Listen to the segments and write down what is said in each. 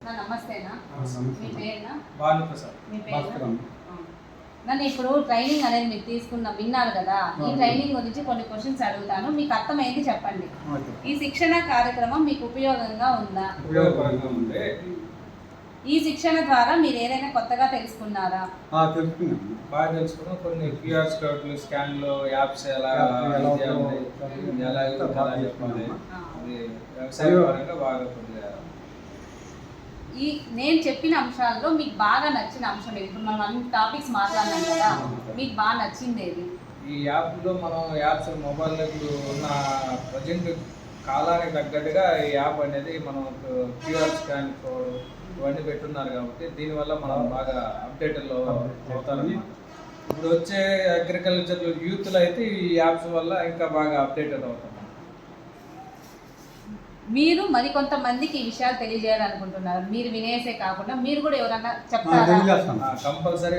నమస్తేనా, మీ పేరునా? మీ పేరు? నన్ను ఇప్పుడు ట్రైనింగ్ అనేది మీరు విన్నారు కదా, ఈ ట్రైనింగ్ గురించి కొన్ని క్వశ్చన్స్ అడుగుతాను, మీకు అర్థమైంది చెప్పండి. ఈ శిక్షణ కార్యక్రమం మీకు ఉపయోగంగా ఉందా? ఈ శిక్షణ ద్వారా మీరు ఏదైనా కొత్తగా తెలుసుకున్నారా? బాగా తెలుసుకున్నాం. కొన్ని క్యూఆర్ కోడ్లు, స్కాన్లు, యాప్స్ ఎలా చెప్పాలి, వ్యవసాయ పరంగా బాగా నేను చెప్పిన అంశాల్లో మీకు బాగా నచ్చిన అంశం ఏది? ఇప్పుడు మనం అన్ని టాపిక్స్ మాట్లాడినాం కదా, మీకు బాగా నచ్చింది ఏది? ఈ యాప్లో మనం యాప్స్ మొబైల్లో ఇప్పుడు ఉన్న ప్రజెంట్ కాలానికి తగ్గట్టుగా ఈ యాప్ అనేది మనం క్యూఆర్ స్కాన్ కోడ్ ఇవన్నీ పెట్టున్నారు కాబట్టి దీనివల్ల మనం బాగా అప్డేట్లో అవుతారు. ఇప్పుడు వచ్చే అగ్రికల్చర్ యూత్లో అయితే ఈ యాప్స్ వల్ల ఇంకా బాగా అప్డేటెడ్ అవుతాం. మీరు మరి కొంతమందికి ఈ విషయాలు తెలియజేయాలనుకుంటున్నారు, మీరు వినేసే కాకుండా మీరు కూడా ఎవరన్నా చెప్తారా? కంపల్సరీ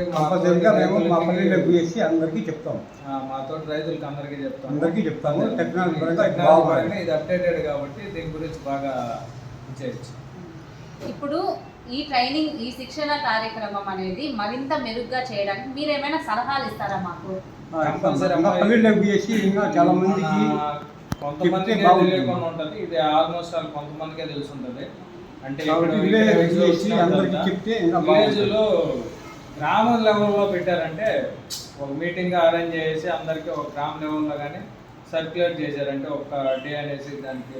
అందరికీ చెప్తాం. మాతో రైతులకి అందరికీ చెప్తాము. టెక్నాలజీ ఇది అప్డేటెడ్ కాబట్టి దీని గురించి బాగా చేయొచ్చు. ఇప్పుడు ఈ ట్రైనింగ్, ఈ శిక్షణ కార్యక్రమం అనేది మరింత మెరుగ్గా చేయడానికి మీరు ఏమైనా సలహాలు ఇస్తారా మాకు? చాలా మందికి కొంతమందికి తెలియకుండా ఉంటుంది, ఇది ఆల్మోస్ట్ కొంతమందికే తెలిసి ఉంటుంది. అంటే విలేజ్లో గ్రామ లెవెల్లో పెట్టారంటే ఒక మీటింగ్ అరేంజ్ చేసి అందరికీ ఒక గ్రామ లెవెల్లో కానీ సర్క్యులేట్ చేశారంటే ఒక డే అనేసి దానికి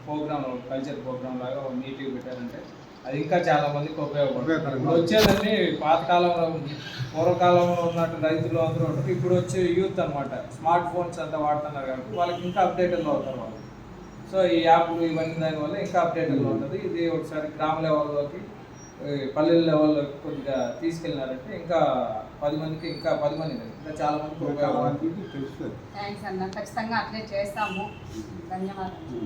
ప్రోగ్రామ్, కల్చర్ ప్రోగ్రామ్ లాగా ఒక మీటింగ్ పెట్టారంటే అది ఇంకా చాలా మందికి ఉపయోగపడుతుంది. ఇప్పుడు వచ్చేదండి పాతకాలంలో, పూర్వకాలంలో ఉన్నట్టు రైతులు అందరూ ఉంటారు. ఇప్పుడు వచ్చే యూత్ అనమాట, స్మార్ట్ ఫోన్స్ అంతా వాడుతున్నారు కాబట్టి వాళ్ళకి ఇంకా అప్డేటెడ్లో అవుతారు వాళ్ళు. సో ఈ యాప్లు ఇవన్నీ దానివల్ల ఇంకా అప్డేటెడ్లో ఉంటుంది. ఇది ఒకసారి గ్రామ లెవెల్లోకి, పల్లెల లెవెల్లోకి కొద్దిగా తీసుకెళ్ళినారంటే ఇంకా 10 మందికి ఇంకా చాలా మందికి ఉపయోగపడుతుంది. థ్యాంక్స్ అన్న, ఖచ్చితంగా అట్లే చేస్తాము. ధన్యవాదాలు.